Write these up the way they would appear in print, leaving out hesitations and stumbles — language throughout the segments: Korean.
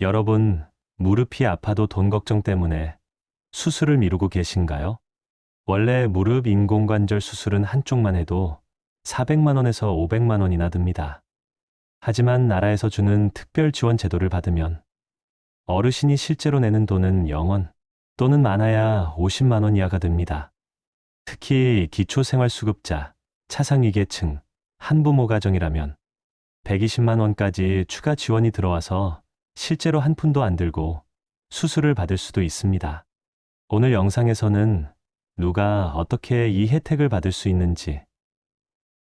여러분, 무릎이 아파도 돈 걱정 때문에 수술을 미루고 계신가요? 원래 무릎 인공관절 수술은 한쪽만 해도 400만 원에서 500만 원이나 듭니다. 하지만 나라에서 주는 특별 지원 제도를 받으면 어르신이 실제로 내는 돈은 0원 또는 많아야 50만 원 이하가 됩니다. 특히 기초생활수급자, 차상위계층, 한부모 가정이라면 120만 원까지 추가 지원이 들어와서 실제로 한 푼도 안 들고 수술을 받을 수도 있습니다. 오늘 영상에서는 누가 어떻게 이 혜택을 받을 수 있는지,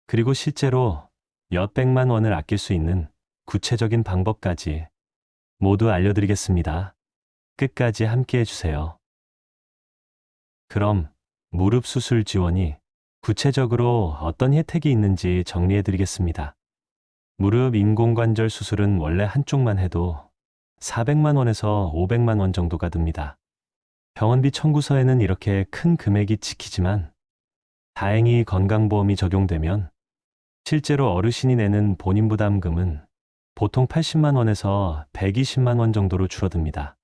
그리고 실제로 몇백만 원을 아낄 수 있는 구체적인 방법까지 모두 알려드리겠습니다. 끝까지 함께 해주세요. 그럼 무릎 수술 지원이 구체적으로 어떤 혜택이 있는지 정리해드리겠습니다. 무릎 인공관절 수술은 원래 한쪽만 해도 400만 원에서 500만 원 정도가 듭니다. 병원비 청구서에는 이렇게 큰 금액이 찍히지만 다행히 건강보험이 적용되면 실제로 어르신이 내는 본인 부담금은 보통 80만 원에서 120만 원 정도로 줄어듭니다.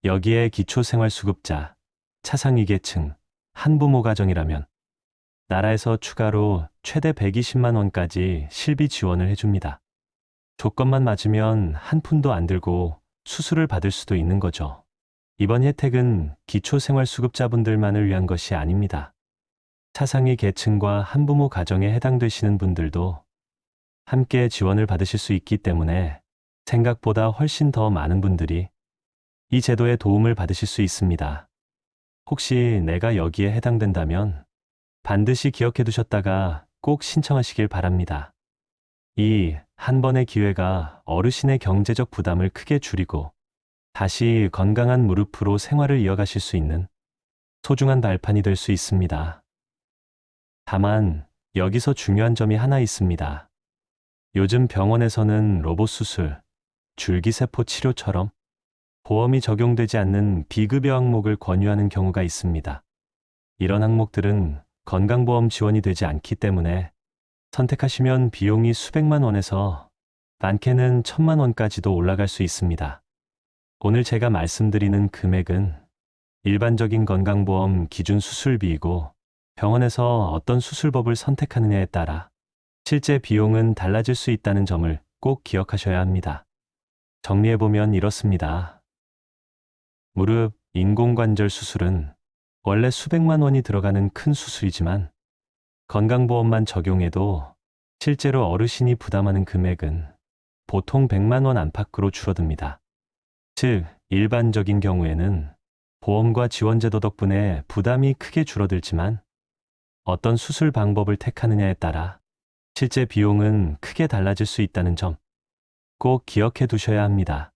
여기에 기초생활수급자, 차상위계층, 한부모 가정이라면 나라에서 추가로 최대 120만 원까지 실비 지원을 해줍니다. 조건만 맞으면 한 푼도 안 들고 수술을 받을 수도 있는 거죠. 이번 혜택은 기초생활수급자분들만을 위한 것이 아닙니다. 차상위 계층과 한부모 가정에 해당되시는 분들도 함께 지원을 받으실 수 있기 때문에 생각보다 훨씬 더 많은 분들이 이 제도의 도움을 받으실 수 있습니다. 혹시 내가 여기에 해당된다면 반드시 기억해 두셨다가 꼭 신청하시길 바랍니다. 이 한 번의 기회가 어르신의 경제적 부담을 크게 줄이고 다시 건강한 무릎으로 생활을 이어가실 수 있는 소중한 발판이 될 수 있습니다. 다만 여기서 중요한 점이 하나 있습니다. 요즘 병원에서는 로봇 수술, 줄기세포 치료처럼 보험이 적용되지 않는 비급여 항목을 권유하는 경우가 있습니다. 이런 항목들은 건강보험 지원이 되지 않기 때문에 선택하시면 비용이 수백만 원에서 많게는 1000만 원까지도 올라갈 수 있습니다. 오늘 제가 말씀드리는 금액은 일반적인 건강보험 기준 수술비이고 병원에서 어떤 수술법을 선택하느냐에 따라 실제 비용은 달라질 수 있다는 점을 꼭 기억하셔야 합니다. 정리해보면 이렇습니다. 무릎 인공관절 수술은 원래 수백만 원이 들어가는 큰 수술이지만 건강보험만 적용해도 실제로 어르신이 부담하는 금액은 보통 100만 원 안팎으로 줄어듭니다. 즉, 일반적인 경우에는 보험과 지원제도 덕분에 부담이 크게 줄어들지만 어떤 수술 방법을 택하느냐에 따라 실제 비용은 크게 달라질 수 있다는 점 꼭 기억해 두셔야 합니다.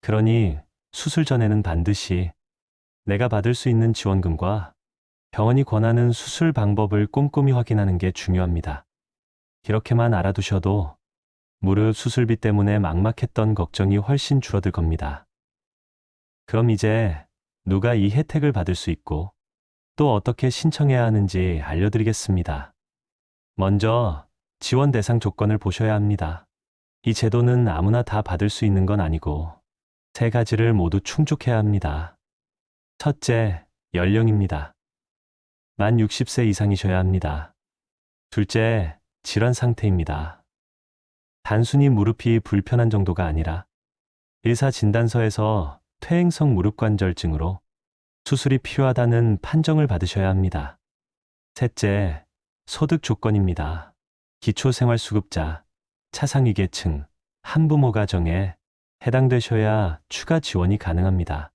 그러니 수술 전에는 반드시 내가 받을 수 있는 지원금과 병원이 권하는 수술 방법을 꼼꼼히 확인하는 게 중요합니다. 이렇게만 알아두셔도 무릎 수술비 때문에 막막했던 걱정이 훨씬 줄어들 겁니다. 그럼 이제 누가 이 혜택을 받을 수 있고 또 어떻게 신청해야 하는지 알려드리겠습니다. 먼저 지원 대상 조건을 보셔야 합니다. 이 제도는 아무나 다 받을 수 있는 건 아니고 세 가지를 모두 충족해야 합니다. 첫째, 연령입니다. 만 60세 이상이셔야 합니다. 둘째, 질환 상태입니다. 단순히 무릎이 불편한 정도가 아니라 의사 진단서에서 퇴행성 무릎관절증으로 수술이 필요하다는 판정을 받으셔야 합니다. 셋째, 소득 조건입니다. 기초생활수급자, 차상위계층, 한부모 가정에 해당되셔야 추가 지원이 가능합니다.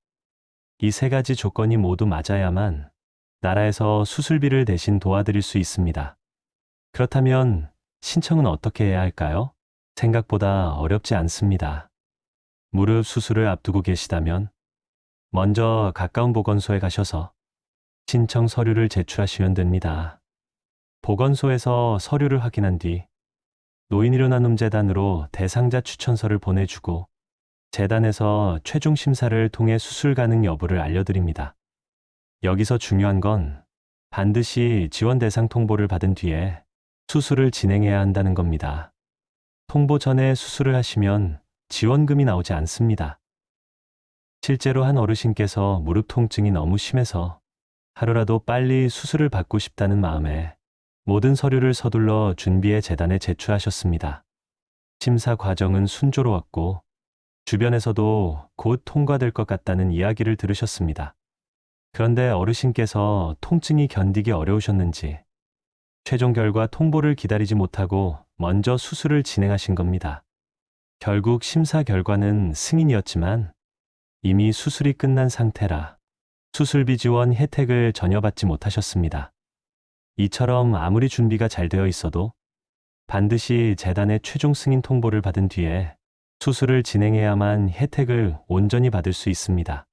이 세 가지 조건이 모두 맞아야만 나라에서 수술비를 대신 도와드릴 수 있습니다. 그렇다면 신청은 어떻게 해야 할까요? 생각보다 어렵지 않습니다. 무릎 수술을 앞두고 계시다면 먼저 가까운 보건소에 가셔서 신청 서류를 제출하시면 됩니다. 보건소에서 서류를 확인한 뒤 노인의료나눔재단으로 대상자 추천서를 보내주고 재단에서 최종 심사를 통해 수술 가능 여부를 알려드립니다. 여기서 중요한 건 반드시 지원 대상 통보를 받은 뒤에 수술을 진행해야 한다는 겁니다. 통보 전에 수술을 하시면 지원금이 나오지 않습니다. 실제로 한 어르신께서 무릎 통증이 너무 심해서 하루라도 빨리 수술을 받고 싶다는 마음에 모든 서류를 서둘러 준비해 재단에 제출하셨습니다. 심사 과정은 순조로웠고 주변에서도 곧 통과될 것 같다는 이야기를 들으셨습니다. 그런데 어르신께서 통증이 견디기 어려우셨는지 최종 결과 통보를 기다리지 못하고 먼저 수술을 진행하신 겁니다. 결국 심사 결과는 승인이었지만 이미 수술이 끝난 상태라 수술비 지원 혜택을 전혀 받지 못하셨습니다. 이처럼 아무리 준비가 잘 되어 있어도 반드시 재단의 최종 승인 통보를 받은 뒤에 수술을 진행해야만 혜택을 온전히 받을 수 있습니다.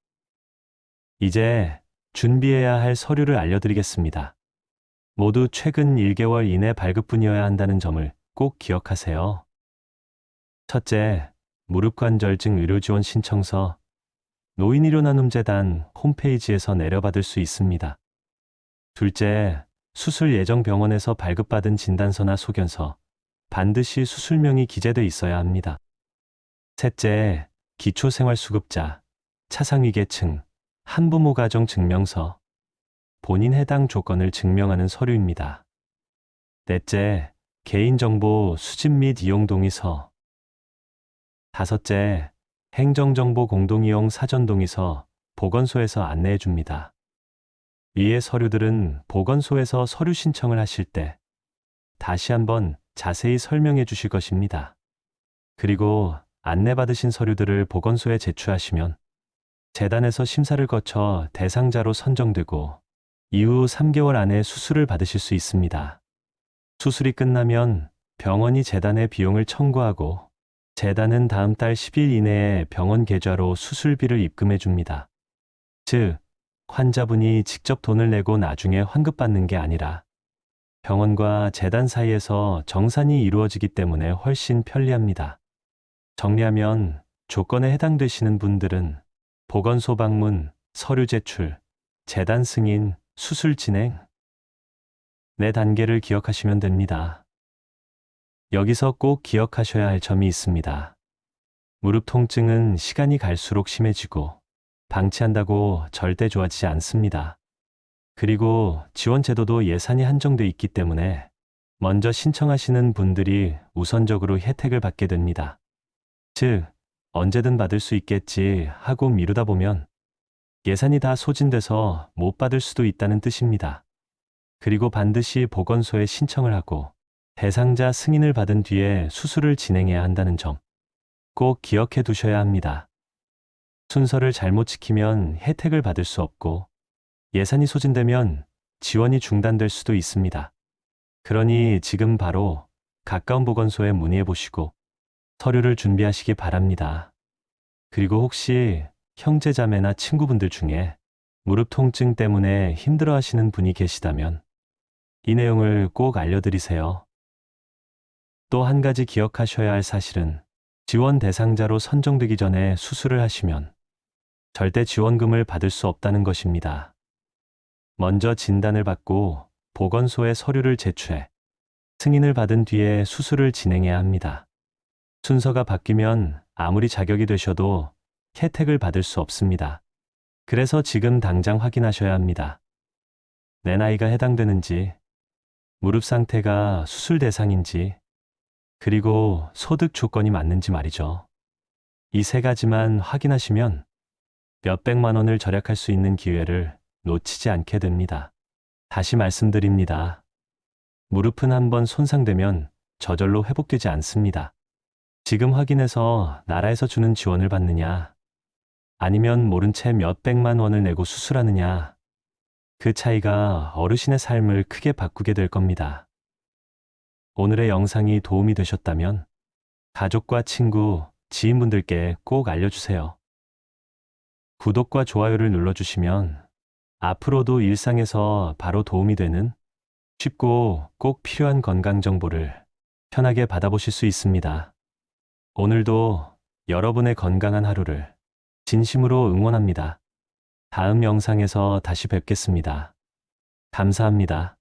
이제 준비해야 할 서류를 알려드리겠습니다. 모두 최근 1개월 이내 발급분이어야 한다는 점을 꼭 기억하세요. 첫째, 무릎관절증 의료지원 신청서 노인의료나눔재단 홈페이지에서 내려받을 수 있습니다. 둘째, 수술 예정 병원에서 발급받은 진단서나 소견서, 반드시 수술명이 기재돼 있어야 합니다. 셋째, 기초생활수급자, 차상위계층, 한부모 가정 증명서, 본인 해당 조건을 증명하는 서류입니다. 넷째, 개인정보 수집 및 이용 동의서. 다섯째, 행정정보 공동이용 사전동의서, 보건소에서 안내해 줍니다. 이의 서류들은 보건소에서 서류 신청을 하실 때 다시 한번 자세히 설명해 주실 것입니다. 그리고 안내받으신 서류들을 보건소에 제출하시면 재단에서 심사를 거쳐 대상자로 선정되고 이후 3개월 안에 수술을 받으실 수 있습니다. 수술이 끝나면 병원이 재단에 비용을 청구하고 재단은 다음 달 10일 이내에 병원 계좌로 수술비를 입금해 줍니다. 즉, 환자분이 직접 돈을 내고 나중에 환급받는 게 아니라 병원과 재단 사이에서 정산이 이루어지기 때문에 훨씬 편리합니다. 정리하면 조건에 해당되시는 분들은 보건소 방문, 서류 제출, 재단 승인, 수술 진행, 네 단계를 기억하시면 됩니다. 여기서 꼭 기억하셔야 할 점이 있습니다. 무릎 통증은 시간이 갈수록 심해지고 방치한다고 절대 좋아지지 않습니다. 그리고 지원 제도도 예산이 한정돼 있기 때문에 먼저 신청하시는 분들이 우선적으로 혜택을 받게 됩니다. 즉, 언제든 받을 수 있겠지 하고 미루다 보면 예산이 다 소진돼서 못 받을 수도 있다는 뜻입니다. 그리고 반드시 보건소에 신청을 하고 대상자 승인을 받은 뒤에 수술을 진행해야 한다는 점 꼭 기억해 두셔야 합니다. 순서를 잘못 지키면 혜택을 받을 수 없고 예산이 소진되면 지원이 중단될 수도 있습니다. 그러니 지금 바로 가까운 보건소에 문의해 보시고 서류를 준비하시기 바랍니다. 그리고 혹시 형제자매나 친구분들 중에 무릎 통증 때문에 힘들어 하시는 분이 계시다면 이 내용을 꼭 알려드리세요. 또 한 가지 기억하셔야 할 사실은 지원 대상자로 선정되기 전에 수술을 하시면 절대 지원금을 받을 수 없다는 것입니다. 먼저 진단을 받고 보건소에 서류를 제출해 승인을 받은 뒤에 수술을 진행해야 합니다. 순서가 바뀌면 아무리 자격이 되셔도 혜택을 받을 수 없습니다. 그래서 지금 당장 확인하셔야 합니다. 내 나이가 해당되는지, 무릎 상태가 수술 대상인지, 그리고 소득 조건이 맞는지 말이죠. 이 세 가지만 확인하시면 몇백만 원을 절약할 수 있는 기회를 놓치지 않게 됩니다. 다시 말씀드립니다. 무릎은 한번 손상되면 저절로 회복되지 않습니다. 지금 확인해서 나라에서 주는 지원을 받느냐, 아니면 모른 채 몇백만 원을 내고 수술하느냐, 그 차이가 어르신의 삶을 크게 바꾸게 될 겁니다. 오늘의 영상이 도움이 되셨다면 가족과 친구, 지인분들께 꼭 알려주세요. 구독과 좋아요를 눌러주시면 앞으로도 일상에서 바로 도움이 되는 쉽고 꼭 필요한 건강 정보를 편하게 받아보실 수 있습니다. 오늘도 여러분의 건강한 하루를 진심으로 응원합니다. 다음 영상에서 다시 뵙겠습니다. 감사합니다.